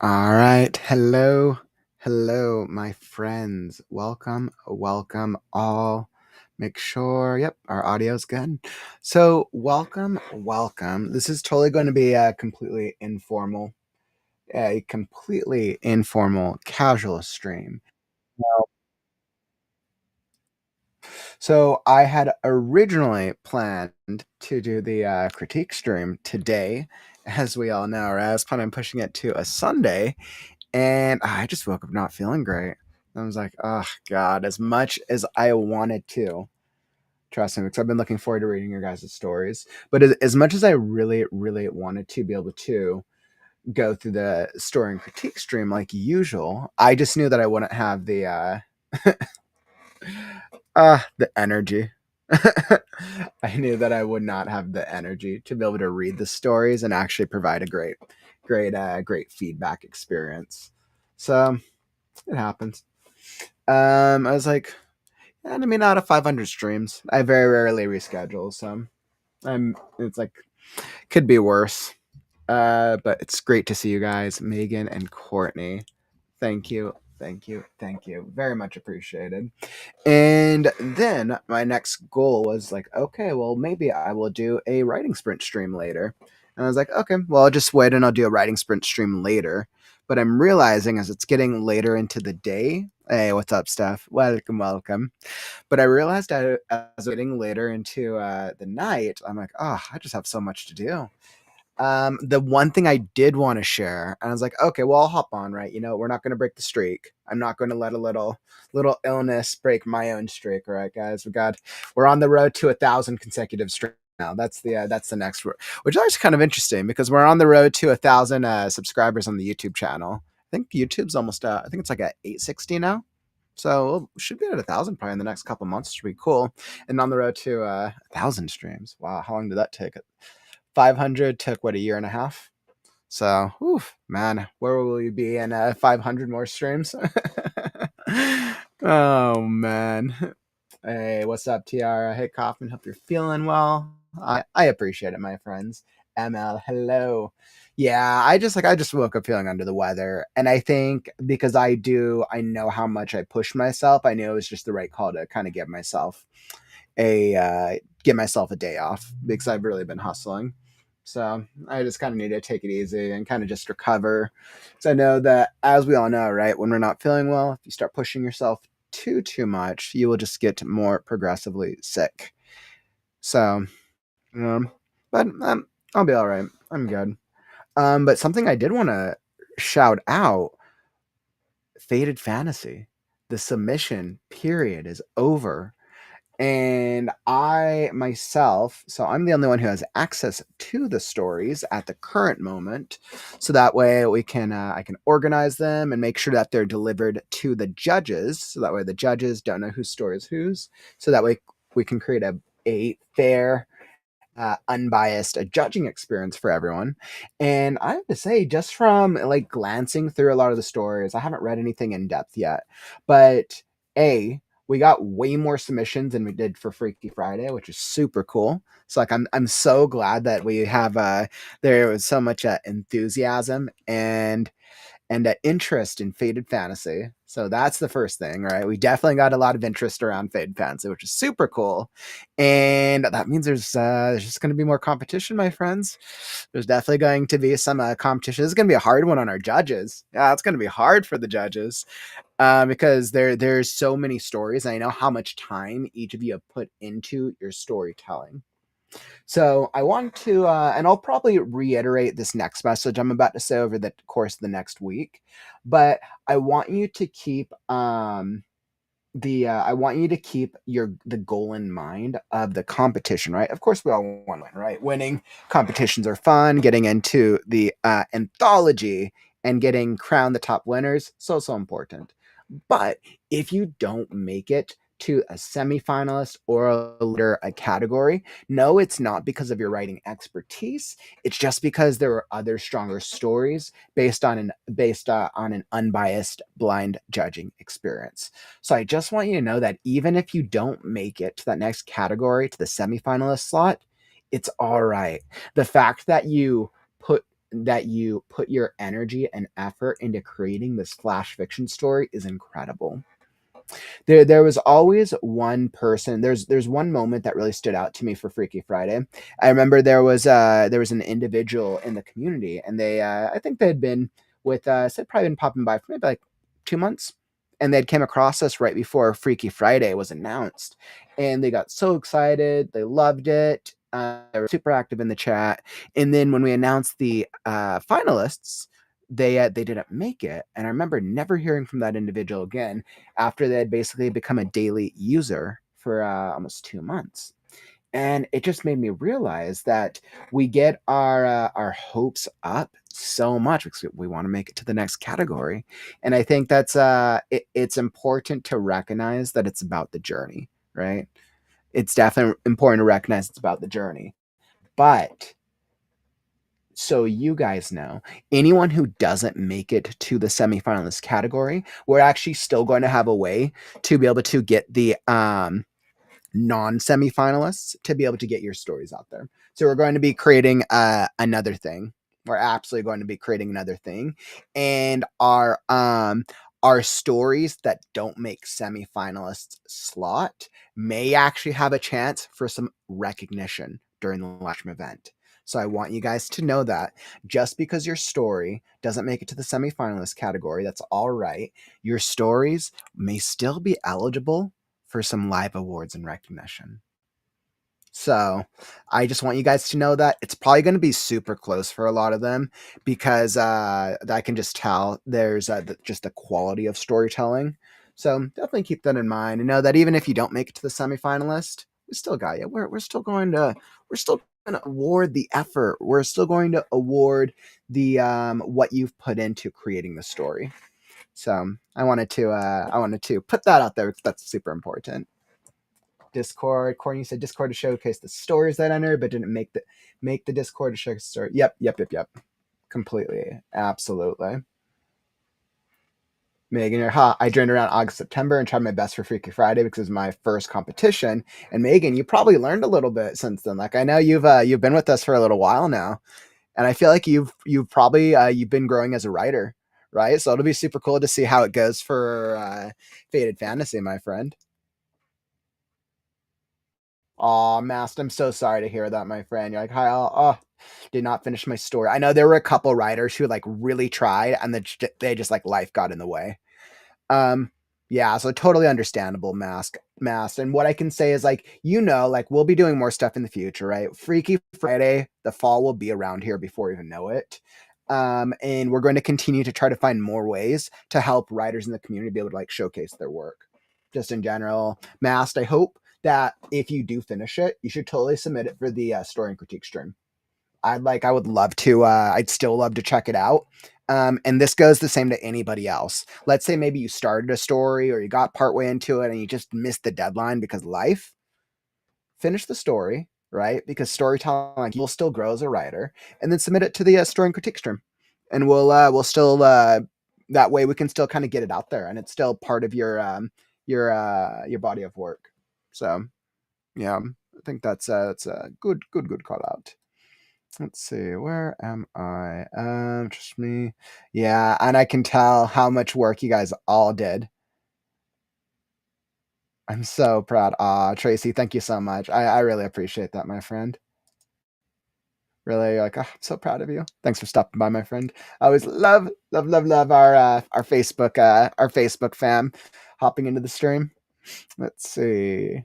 All right. Hello. Hello, my friends. Welcome all. Make sure, yep, our audio's good. So, welcome. This is totally going to be a completely informal, casual stream. So, I had originally planned to do the critique stream today, as we all know, or I was planning on pushing it to a Sunday. And I just woke up not feeling great. I was like, oh God, as much as I wanted to, trust me, because I've been looking forward to reading your guys' stories. But as much as I really, really wanted to be able to go through the story and critique stream like usual, I just knew that I wouldn't have the energy. I knew that I would not have the energy to be able to read the stories and actually provide a great feedback experience. So it happens. I was like, and I mean, out of 500 streams, I very rarely reschedule. So it's like, could be worse. But it's great to see you guys, Megan and Courtney. Thank you. Thank you. Thank you. Very much appreciated. And then my next goal was like, okay, well, maybe I will do a writing sprint stream later. And I was like, okay, well, I'll just wait and I'll do a writing sprint stream later. But I'm realizing as it's getting later into the day, hey, what's up, Steph? Welcome. But I realized as getting later into the night, I'm like, oh, I just have so much to do. The one thing I did want to share, and I was like, okay, well, I'll hop on, right? You know, we're not going to break the streak. I'm not going to let a little illness break my own streak, all right, guys? We're on the road to 1,000 consecutive streaks now. That's the next word, which is actually kind of interesting because we're on the road to 1,000 subscribers on the YouTube channel. I think YouTube's almost, I think it's like at 860 now. So we should be at 1,000 probably in the next couple months, which would be cool. And on the road to 1,000 streams. Wow, how long did that take? 500 took what, a year and a half. So, oof, man, where will you be in 500 more streams? Oh man. Hey, what's up, Tiara? Hey, Kaufman. Hope you're feeling well. I appreciate it, my friends. ML, hello. Yeah, I just woke up feeling under the weather, and I think because I know how much I push myself. I knew it was just the right call to kind of give myself a day off because I've really been hustling. So I just kind of need to take it easy and kind of just recover. So I know that, as we all know, right, when we're not feeling well, if you start pushing yourself too much, you will just get more progressively sick. So, um, but I'll be all right. I'm good. But something I did want to shout out: Faded Fantasy. The submission period is over. And I myself, so I'm the only one who has access to the stories at the current moment. So that way I can organize them and make sure that they're delivered to the judges. So that way the judges don't know whose story is whose. So that way we can create a fair, unbiased judging experience for everyone. And I have to say, just from like glancing through a lot of the stories, I haven't read anything in depth yet, but we got way more submissions than we did for Freaky Friday, which is super cool. So like I'm so glad that we have there was so much enthusiasm and interest in Faded Fantasy. So that's the first thing, right? We definitely got a lot of interest around Faded Fantasy, which is super cool. And that means there's just going to be more competition, my friends. There's definitely going to be some competition. This is going to be a hard one on our judges. Yeah, it's going to be hard for the judges because there's so many stories. And I know how much time each of you have put into your storytelling. So I want to, and I'll probably reiterate this next message I'm about to say over the course of the next week, but I want you to keep I want you to keep the goal in mind of the competition, right? Of course, we all want to win, right? Winning competitions are fun. Getting into the anthology and getting crowned the top winners, so important. But if you don't make it to a semifinalist or a category, no, it's not because of your writing expertise. It's just because there are other stronger stories based on an unbiased blind judging experience. So I just want you to know that even if you don't make it to that next category, to the semifinalist slot, it's all right. The fact that you put that you put your energy and effort into creating this flash fiction story is incredible. There was always one person. There's one moment that really stood out to me for Freaky Friday. I remember there was an individual in the community, and they I think they had been with us. They'd probably been popping by for maybe like 2 months, and they'd came across us right before Freaky Friday was announced, and they got so excited. They loved it. They were super active in the chat, and then when we announced the finalists, they didn't make it, and I remember never hearing from that individual again after they had basically become a daily user for almost 2 months. And it just made me realize that we get our hopes up so much because we want to make it to the next category. And I think it's important to recognize that it's about the journey, right? It's definitely important to recognize it's about the journey. But so you guys know, anyone who doesn't make it to the semifinalist category, we're actually still going to have a way to be able to get the non-semifinalists to be able to get your stories out there. So we're going to be creating another thing. We're absolutely going to be creating another thing, and our stories that don't make semifinalists slot may actually have a chance for some recognition during the live stream event. So I want you guys to know that just because your story doesn't make it to the semifinalist category, that's all right. Your stories may still be eligible for some live awards and recognition. So I just want you guys to know that it's probably going to be super close for a lot of them because I can just tell there's just the quality of storytelling. So definitely keep that in mind and know that even if you don't make it to the semifinalist, we still got you. We're still going to award the effort. We're still going to award the what you've put into creating the story. So I wanted to put that out there because that's super important. Discord. Courtney said Discord to showcase the stories that enter, but didn't make the Discord to showcase the story. Yep. Completely. Absolutely. Megan, I joined around August, September and tried my best for Freaky Friday because it was my first competition. And Megan, you probably learned a little bit since then. Like I know you've been with us for a little while now, and I feel like you've probably you've been growing as a writer, right? So it'll be super cool to see how it goes for Faded Fantasy, my friend. Oh, Mast, I'm so sorry to hear that, my friend. You're like, hi, did not finish my story. I know there were a couple writers who like really tried and then they just like life got in the way. Um, yeah, so totally understandable, Mask. And what I can say is like, like we'll be doing more stuff in the future, right? Freaky Friday, the fall will be around here before you even know it. And we're going to continue to try to find more ways to help writers in the community be able to like showcase their work. Just in general, Mast, I hope that if you do finish it, you should totally submit it for the story and critique stream. I would love to. I'd still love to check it out. And this goes the same to anybody else. Let's say maybe you started a story or you got partway into it and you just missed the deadline because life. Finish the story, right? Because storytelling like, will still grow as a writer, and then submit it to the story and critique stream, and we'll still that way we can still kind of get it out there, and it's still part of your body of work. So yeah, I think that's a good call out. Let's see, where am I? Just me. Yeah, and I can tell how much work you guys all did. I'm so proud. Tracy, thank you so much. I really appreciate that, my friend. Really, like, I'm so proud of you. Thanks for stopping by, my friend. I always love our Facebook fam hopping into the stream. Let's see.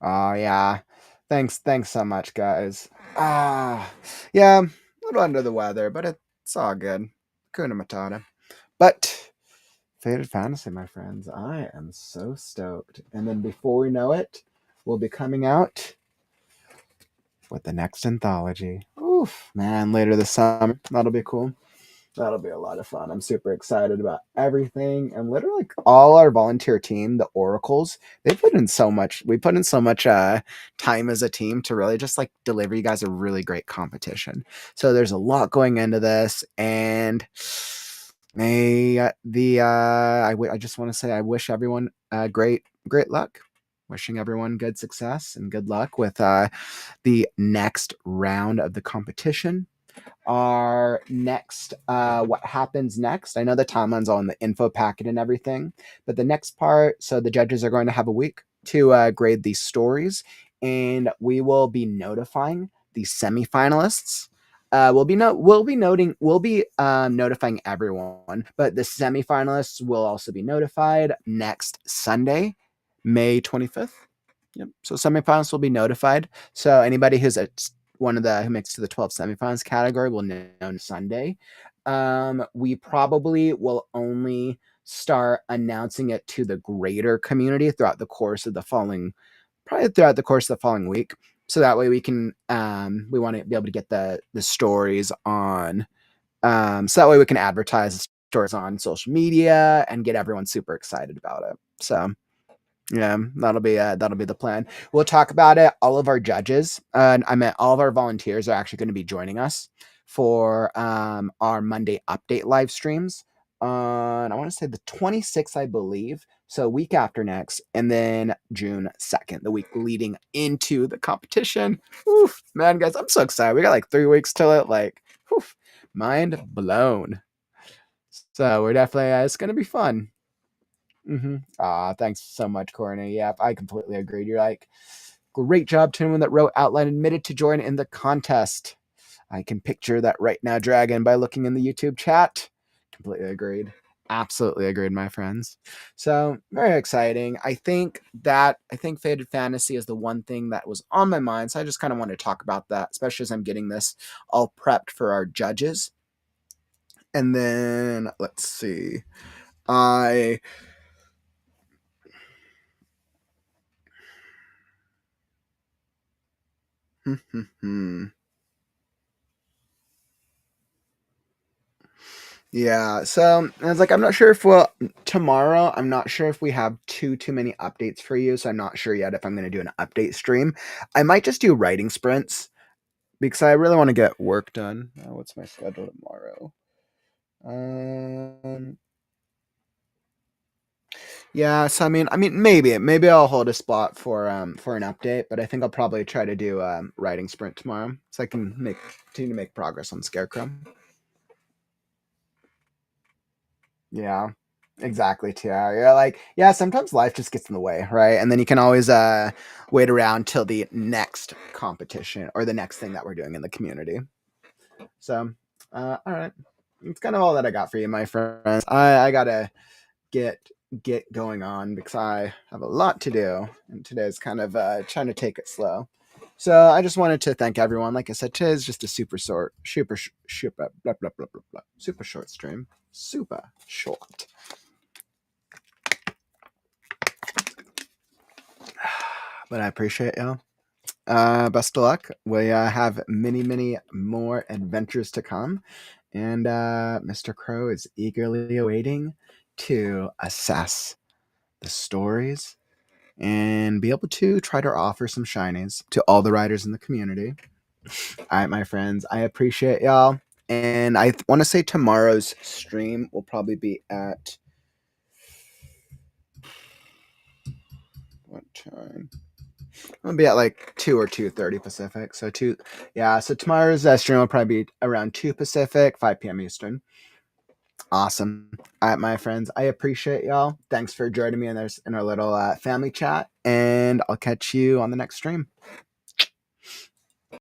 Oh yeah. Thanks so much, guys. Yeah, a little under the weather, but it's all good. Kuna Matata. But Faded Fantasy, my friends, I am so stoked. And then before we know it, we'll be coming out with the next anthology. Oof, man, later this summer. That'll be cool. That'll be a lot of fun. I'm super excited about everything. And literally like, all our volunteer team, the Oracles, they put in so much. We put in so much time as a team to really just like deliver you guys a really great competition. So there's a lot going into this. And May I just want to say I wish everyone great luck. Wishing everyone good success and good luck with the next round of the competition. Our next what happens next, I know the timeline's all in the info packet and everything, but the next part, so the judges are going to have a week to grade these stories, and we will be notifying the semifinalists. We'll be notifying everyone, but the semifinalists will also be notified next Sunday, May 25th. Yep. So semifinalists will be notified. So anybody who's at one of the who makes to the 12 semifinals category will know on Sunday. We probably will only start announcing it to the greater community throughout the course of the following week. So that way we can we want to be able to get the stories on so that way we can advertise the stories on social media and get everyone super excited about it. So yeah, that'll be the plan. We'll talk about it. All of our judges, I meant all of our volunteers are actually going to be joining us for our Monday update live streams on I want to say the 26th, I believe. So week after next, and then June 2nd, the week leading into the competition. Oof, man, guys, I'm so excited. We got like 3 weeks till it. Like, oof, mind blown. So we're definitely it's gonna be fun. Thanks so much, Courtney. Yeah, I completely agreed. You're like, great job to anyone that wrote outline admitted to join in the contest. I can picture that right now, Dragon, by looking in the YouTube chat. Completely agreed. Absolutely agreed, my friends. So very exciting. I think Faded Fantasy is the one thing that was on my mind. So I just kind of want to talk about that, especially as I'm getting this all prepped for our judges. And then let's see. I Yeah, so I was like, I'm not sure if tomorrow. I'm not sure if we have too many updates for you, so I'm not sure yet if I'm going to do an update stream. I might just do writing sprints because I really want to get work done. What's my schedule tomorrow? Um, yeah, so maybe I'll hold a spot for an update, but I think I'll probably try to do writing sprint tomorrow so I can continue to make progress on Scarecrow. Yeah, exactly. Too. You're like, yeah, sometimes life just gets in the way, right? And then you can always wait around till the next competition or the next thing that we're doing in the community. So, all right, it's kind of all that I got for you, my friends. I gotta get going on because I have a lot to do, and today's kind of trying to take it slow. So I just wanted to thank everyone. Like I said, today is just a super short stream. Super short. But I appreciate y'all. Best of luck. We have many more adventures to come, and Mr. Crow is eagerly awaiting to assess the stories and be able to try to offer some shinies to all the writers in the community. All right, my friends, I appreciate y'all, and I want to say tomorrow's stream will probably be at what time? It'll be at like 2 or 2:30 Pacific. So two, yeah. So tomorrow's stream will probably be around 2 Pacific, 5 p.m. Eastern. Awesome. All right, my friends, I appreciate y'all. Thanks for joining me in our little family chat, and I'll catch you on the next stream.